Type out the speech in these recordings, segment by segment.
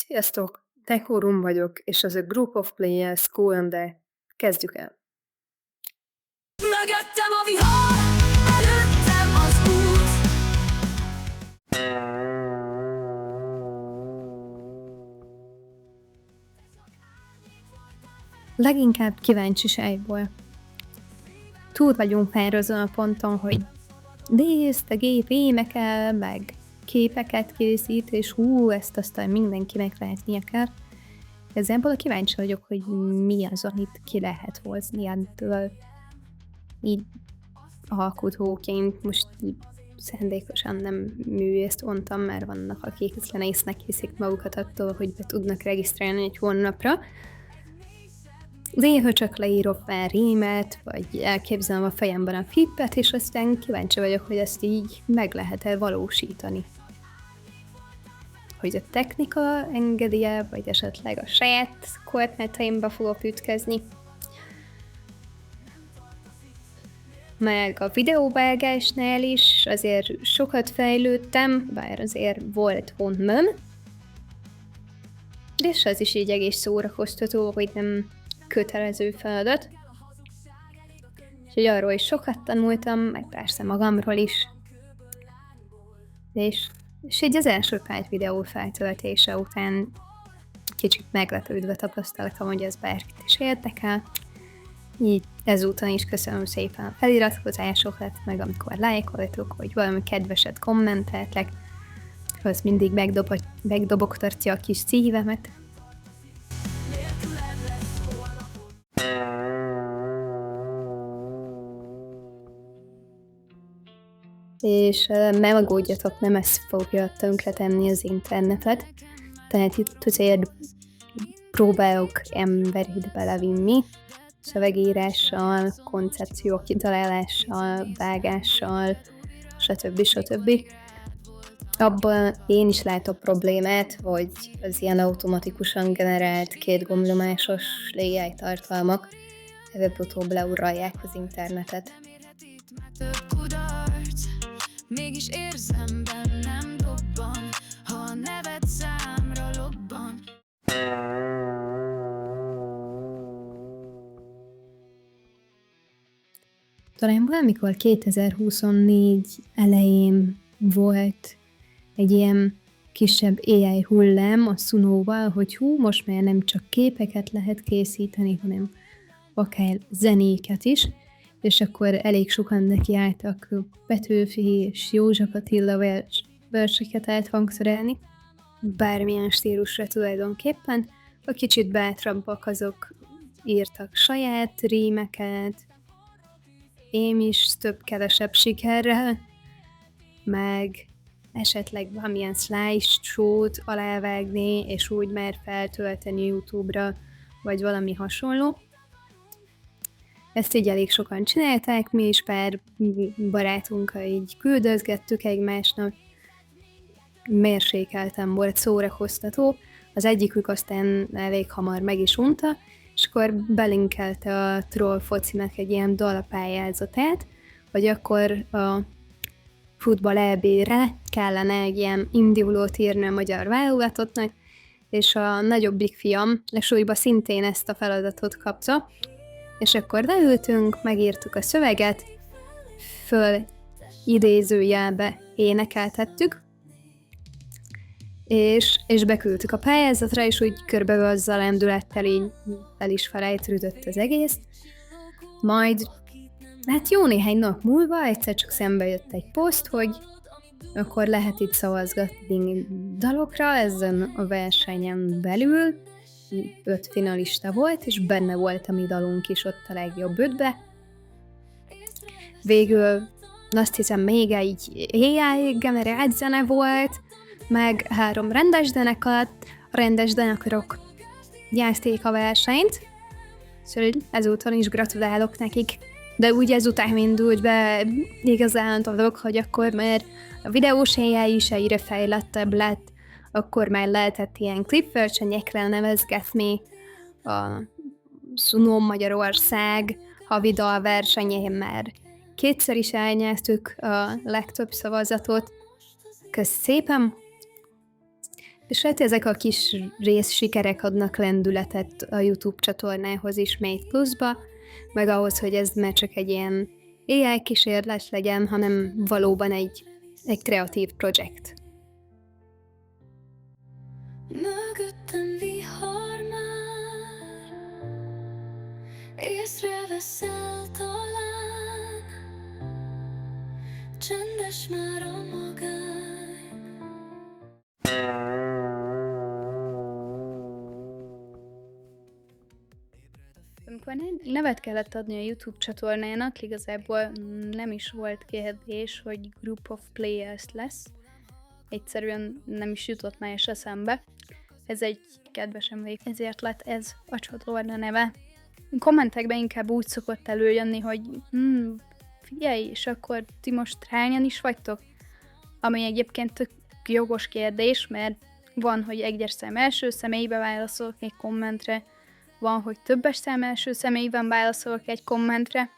Sziasztok! Dekorum vagyok, és ez a Group of Players Q&A. Kezdjük el! Mögöttem a vihar, előttem az út. Leginkább kíváncsiságból. Túl vagyunk már azon a ponton, hogy nézd, a gép énekel, meg képeket készít, és ezt aztán mindenkinek látnia kell. Ebből kíváncsi vagyok, hogy mi az, amit ki lehet hozni ebből így alkotóként. Most így szándékosan nem művészt mondtam, mert vannak, akik zenésznek hiszik magukat attól, hogy be tudnak regisztrálni egy honlapra. Néha csak leírok pár rímet, vagy elképzelem a fejemben a flippet, és aztán kíváncsi vagyok, hogy ezt így meg lehet-e valósítani. Hogy a technika engedi-e, vagy esetleg a saját korlátaimba fogok ütközni. Meg a videóvágásnál is azért sokat fejlődtem, bár azért volt honnan. És az is így egész szórakoztató, hogy nem kötelező feladat. Úgyhogy arról is sokat tanultam, meg persze magamról is. És így az első pár videó feltöltése után kicsit meglepődve tapasztaltam, hogy ez bárkit is érdekel. Így ezúton is köszönöm szépen a feliratkozásokat, meg amikor lájkoltok, vagy valami kedveset kommenteltek, az mindig megdobogtatja a kis szívemet. És ne aggódjatok, nem ez fogja tönkretenni az internetet. Tehát itt azért próbálok embert belevinni, szövegírással, koncepciók kitalálással, vágással, stb. Abban én is látok problémát, hogy az ilyen automatikusan generált kétgomnyomásos AI tartalmak előbb-utóbb leurralják az internetet. Mégis érzem bennem dobban, ha a neved számra lobban. Talán valamikor 2024 elején volt egy ilyen kisebb AI hullám a Sunóval, hogy most már nem csak képeket lehet készíteni, hanem akár zenéket is, és akkor elég sokan nekiálltak Petőfi és József Attila verseket áthangszerelni, bármilyen stílusra tulajdonképpen. A kicsit bátrabbak azok írtak saját rímeket, én is több-kevesebb sikerrel, meg esetleg valamilyen slideshow-t alávágni, és úgy már feltölteni YouTube-ra, vagy valami hasonló. Ezt így elég sokan csinálták, mi is pár barátunkkal így küldözgettük egymásnak. Mérsékelten volt, szórakoztató. Az egyikük aztán elég hamar meg is unta, és akkor belinkelte a Troll Focinak egy ilyen dalpályázatát, hogy akkor a futball EB-re kellene egy ilyen indulót írni a magyar válogatottnak, és a nagyobbik fiam lesúlyba szintén ezt a feladatot kapta, és akkor leültünk, megírtuk a szöveget, föl idézőjelbe énekeltettük, és beküldtük a pályázatra, és úgy körbeül azzal lendülettel így el is felejtődött az egész. Majd, hát jó néhány nap múlva egyszer csak szembe jött egy poszt, hogy akkor lehet itt szavazgatni dalokra ezen a versenyen belül. 5 finalista volt, és benne volt a mi dalunk is ott a legjobb 5-be. Végül azt hiszem még egy AI generált zene volt, meg 3 rendes zenekar, a rendes zenekarok gyázték a versenyt, szóval ezúton is gratulálok nekik. De úgy ezután indult be igazán a dolog, hogy akkor már a videós AI is egyre fejlettebb lett, akkor már lehetett ilyen klipversenyekre nevezgetni, a Suno Magyarország havidal versenyén már 2-szer is elnyertük a legtöbb szavazatot. Kösz szépen! És hát ezek a kis részsikerek adnak lendületet a YouTube csatornához is Made Plus-ba, meg ahhoz, hogy ez ne csak egy ilyen AI kísérlet legyen, hanem valóban egy kreatív projekt. Mögöttem vihar már, észreveszel talán, csendes már a magány. Amikor nevet kellett adni a YouTube csatornának, igazából nem is volt kérdés, hogy Group of Players lesz. Egyszerűen nem is jutott már is eszembe. Ez egy kedves emlék, ezért lett ez a csatorna neve. Kommentekben inkább úgy szokott előjönni, hogy figyelj, és akkor ti most hányan is vagytok? Ami egyébként tök jogos kérdés, mert van, hogy egyes szám első személybe válaszolok egy kommentre, van, hogy többes szám első személyben válaszolok egy kommentre,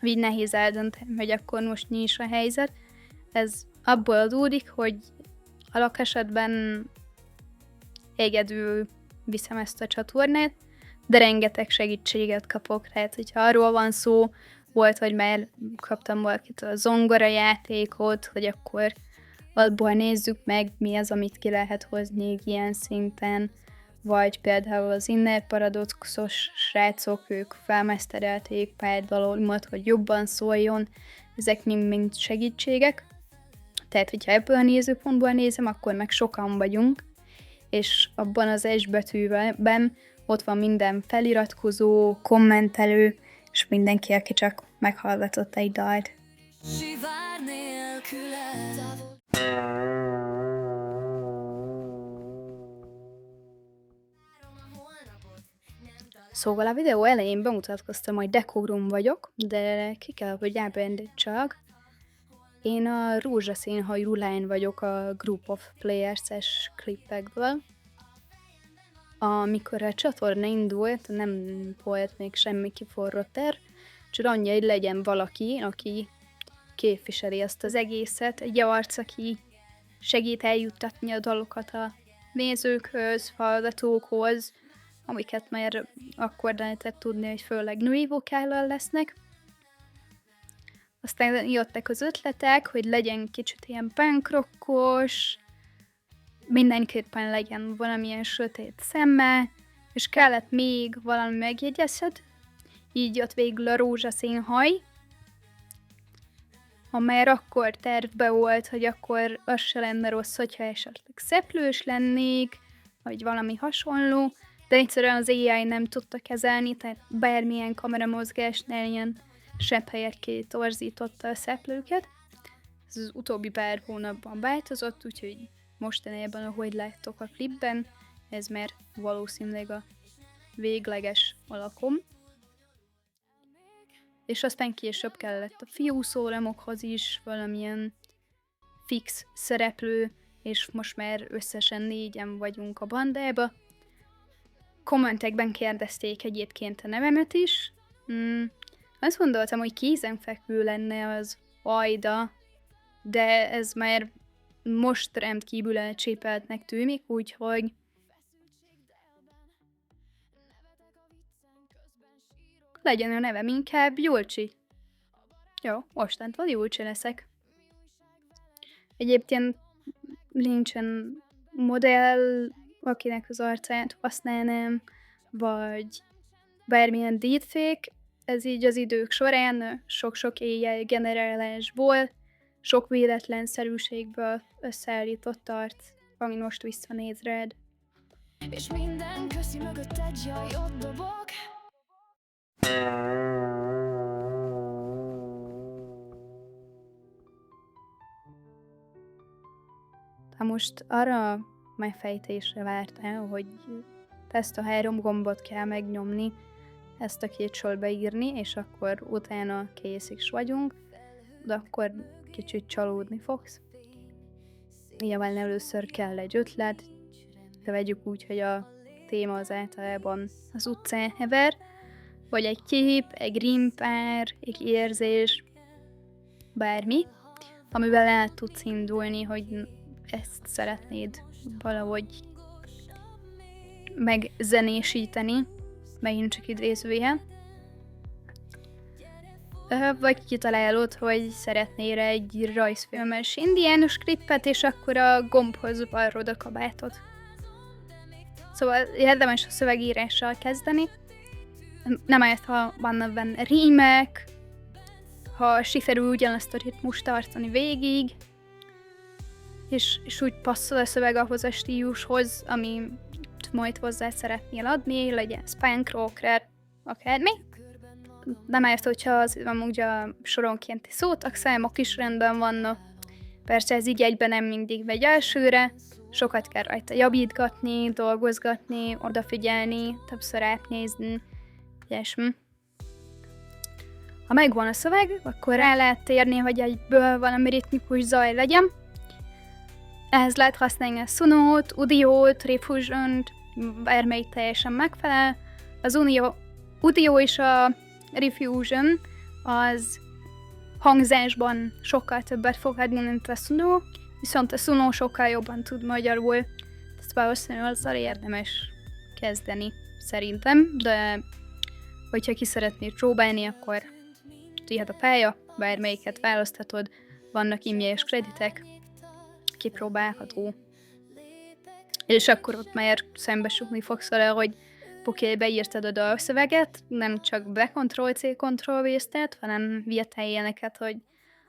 így nehéz eldönteni, hogy akkor most mi is a helyzet. Ez abból adódik, hogy alak esetben egyedül viszem ezt a csatornát, de rengeteg segítséget kapok. Tehát, hogyha arról van szó, volt, hogy már kaptam valakitől a zongora játékot, hogy akkor abból nézzük meg, mi az, amit ki lehet hozni ilyen szinten, vagy például az Inner Paradoxos srácok, ők felmeszterelték pár dalolmat, hogy jobban szóljon, ezek mind segítségek. Tehát, hogyha ebből a nézőpontból nézem, akkor meg sokan vagyunk, és abban az S betűben ott van minden feliratkozó, kommentelő, és mindenki, aki csak meghallgatott egy dalt. Sivár nélküled. Szóval a videó elején bemutatkoztam, hogy Decorum vagyok, de ki kell, hogy elbendítsak. Én a rózsaszín hajú lány vagyok a Group of Players-es klippekből. Amikor a csatorna indult, nem volt még semmi kiforrott terv, csak annyi, hogy legyen valaki, aki képviseli ezt az egészet, egy arc, aki segít eljuttatni a dalokat a nézőkhöz, hallgatókhoz, amiket már akkor lehetett tudni, hogy főleg női vokállal lesznek. Aztán jöttek az ötletek, hogy legyen kicsit ilyen punk rockos, mindenképpen legyen valamilyen sötét szemmel, és kellett még valami megjegyezhet. Így jött végül a rózsaszín haj, ha már akkor tervbe volt, hogy akkor az se lenne rossz, hogyha esetleg szeplős lennék, vagy valami hasonló, de egyszerűen az AI nem tudta kezelni, tehát bármilyen kameramozgásnál ilyen sebhelyekké torzította a szeplőket. Ez az utóbbi pár hónapban változott, úgyhogy mostanában, ahogy láttok a klipben, ez már valószínűleg a végleges alakom. És aztán később kellett a fiúszóramokhoz is valamilyen fix szereplő, és most már összesen 4-en vagyunk a bandába. Kommentekben kérdezték egyébként a nevemet is. Azt gondoltam, hogy kézenfekvő lenne az Ajda, de ez már most rendkívül elcsépeltnek tűnik, úgyhogy legyen a nevem inkább Julcsi. Jó, mostantól Julcsi leszek. Egyébként nincsen modell, akinek az arcát használnám, vagy bármilyen deepfake. Ez így az idők során sok-sok éjjel generálásból, sok véletlenszerűségből összeállított arc, ami most visszanéz rád. És minden köszi mögött egy jaj, ott dobok. Ha most arra a megfejtésre vártál, hogy ezt a 3 gombot kell megnyomni, ezt a 2 sorba írni, és akkor utána kész is vagyunk, de akkor kicsit csalódni fogsz. Nyilván először kell egy ötlet, de vegyük úgy, hogy a téma az általában az utcán hever, vagy egy kép, egy rímpár, egy érzés, bármi, amivel el tudsz indulni, hogy ezt szeretnéd valahogy megzenésíteni, megint csak idézője. Vagy kitalálod, hogy szeretnél egy rajzfilmes indiánus klippet, és akkor a gombhoz varrod a kabátot. Szóval érdemes a szövegírással kezdeni. Nem árt, ha vannak benne rímek, ha sikerül ugyanazt a ritmust tartani végig, és úgy passzol a szöveg ahhoz a stílushoz, ami majd hozzá szeretnél adni, legyen punk, rock, rap, akármi. Nem árt, hogyha az amúgy a soronkénti szótagszámok is rendben vannak. Persze ez így egyben nem mindig megy elsőre, sokat kell rajta javítgatni, dolgozgatni, odafigyelni, többször átnézni, ilyesmi. Ha megvan a szöveg, akkor rá lehet térni, hogy egyből valami ritmikus zaj legyen. Ehhez lehet használni a Sunót, Udiót, Refusion-t, bármelyik teljesen megfelel. Az Udio és a Refusion az hangzásban sokkal többet fog adni, mint a Sunó, viszont a Sunó sokkal jobban tud magyarul. Ezt valószínűleg azzal érdemes kezdeni, szerintem, de hogyha ki szeretnéd próbálni, akkor tiéd a pálya, bármelyiket választhatod, vannak ingyenes kreditek, kipróbálható. És akkor ott már szembesülni fogsz vele, hogy oké, beírtad a dalszöveget, nem csak be-Ctrl-C, Ctrl-V-zted, hanem vietál ilyeneket, hogy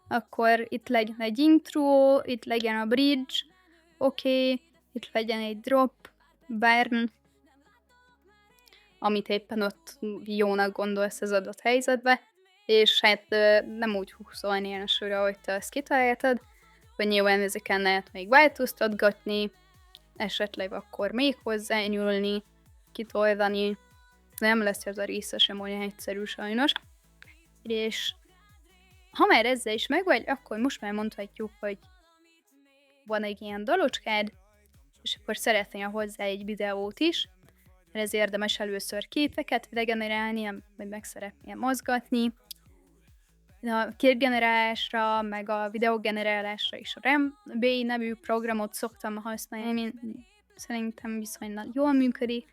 akkor itt legyen egy intro, itt legyen a bridge, oké, itt legyen egy drop, bármi, amit éppen ott jónak gondolsz az adott helyzetbe, és hát nem úgy húszolni ilyen sorra, hogy te ezt kitaláltad, hogy nyilván ezeken lehet még változtatgatni, esetleg akkor még hozzányúlni, kitoldani, nem lesz ez a része sem olyan egyszerű sajnos. És ha már ezzel is megvagy, akkor most már mondhatjuk, hogy van egy ilyen dalocskád, és akkor szeretnél hozzá egy videót is, mert ez érdemes először képeket regenerálni, vagy meg szeretnél mozgatni. A képgenerálásra, meg a videógenerálásra is a RamB nevű programot szoktam használni, szerintem viszonylag jól működik,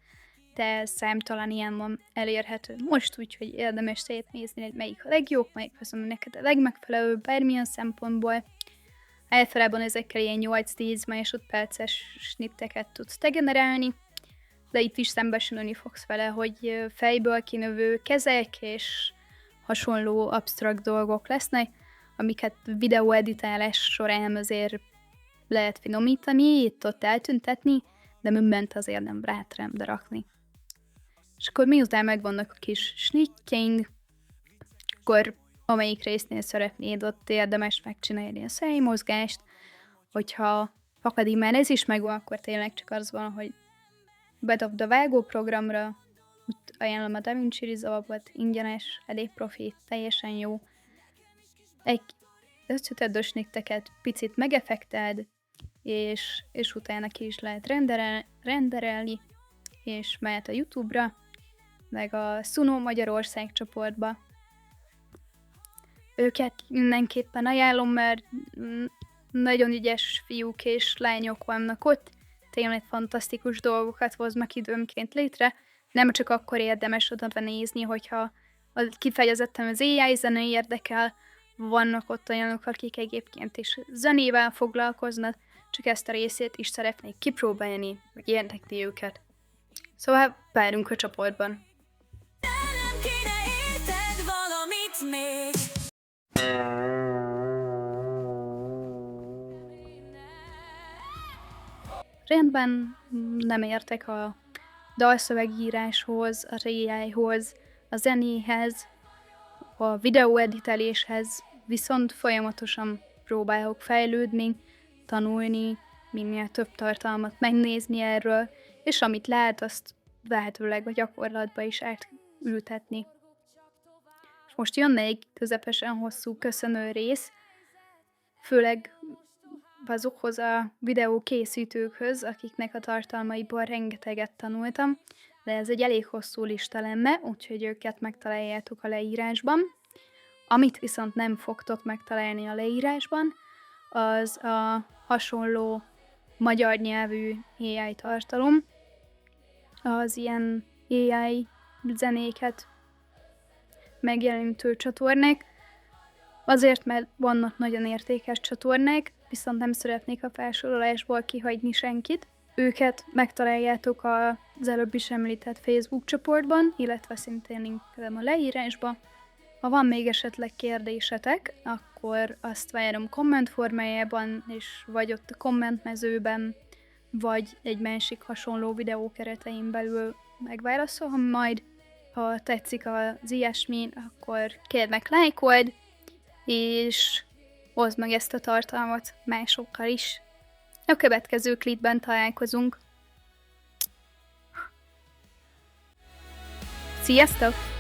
de számtalan ilyen van elérhető most, úgyhogy érdemes szétnézni, hogy melyik a legjobb, melyik az, ami neked a legmegfelelőbb bármilyen szempontból. Általában ezekkel ilyen 8-10 másodperces snitteket tudsz te generálni, de itt is szembesülni fogsz vele, hogy fejből kinövő kezek és hasonló absztrakt dolgok lesznek, amiket videóeditálás során azért lehet finomítani, itt-ott eltüntetni, de mindent azért nem rátrembe rakni. És akkor miután megvannak a kis snittjeink, akkor amelyik résznél szeretnéd, ott érdemes megcsinálni a szájmozgást, hogyha fakadig már ez is megvan, akkor tényleg csak az van, hogy bedobd a vágóprogramra, itt ajánlom a DaVinci Resolve-ot, ingyenes, elég profi, teljesen jó. Összeted a snitteket, picit megeffektáld, és utána ki is lehet renderelni, és mehet a YouTube-ra, meg a Sunó Magyarország csoportba. Őket mindenképpen ajánlom, mert nagyon ügyes fiúk és lányok vannak ott, tényleg fantasztikus dolgokat hoznak időnként létre. Nem csak akkor érdemes oda nézni, hogyha kifejezetten az AI zene érdekel, vannak ott olyanok, akik egyébként is zenével foglalkoznak, csak ezt a részét is szeretnék kipróbálni, vagy érdekli őket. Szóval várunk a csoportban. Nem kéne érted valamit még. Rendben, nem értek a dalszövegíráshoz, a AI-hoz, a zenéhez, a videóeditáléshez, viszont folyamatosan próbálok fejlődni, tanulni, minél több tartalmat megnézni erről, és amit lehet, azt lehetőleg a gyakorlatba is átültetni. És most jönne egy közepesen hosszú köszönő rész, főleg azokhoz a videókészítőkhöz, akiknek a tartalmaiból rengeteget tanultam, de ez egy elég hosszú lista lenne, úgyhogy őket megtaláljátok a leírásban. Amit viszont nem fogtok megtalálni a leírásban, az a hasonló magyar nyelvű AI tartalom, az ilyen AI zenéket megjelenítő csatornák, azért, mert vannak nagyon értékes csatornák, viszont nem szeretnék a felsorolásból kihagyni senkit. Őket megtaláljátok az előbb is említett Facebook csoportban, illetve szintén linkelem a leírásba. Ha van még esetleg kérdésetek, akkor azt várom komment formájában, és vagy ott a kommentmezőben, vagy egy másik hasonló videó keretein belül megválaszolom majd. Ha tetszik az ilyesmi, akkor kérlek lájkold, és oszd meg ezt a tartalmat másokkal is. A következő klipben találkozunk. Sziasztok!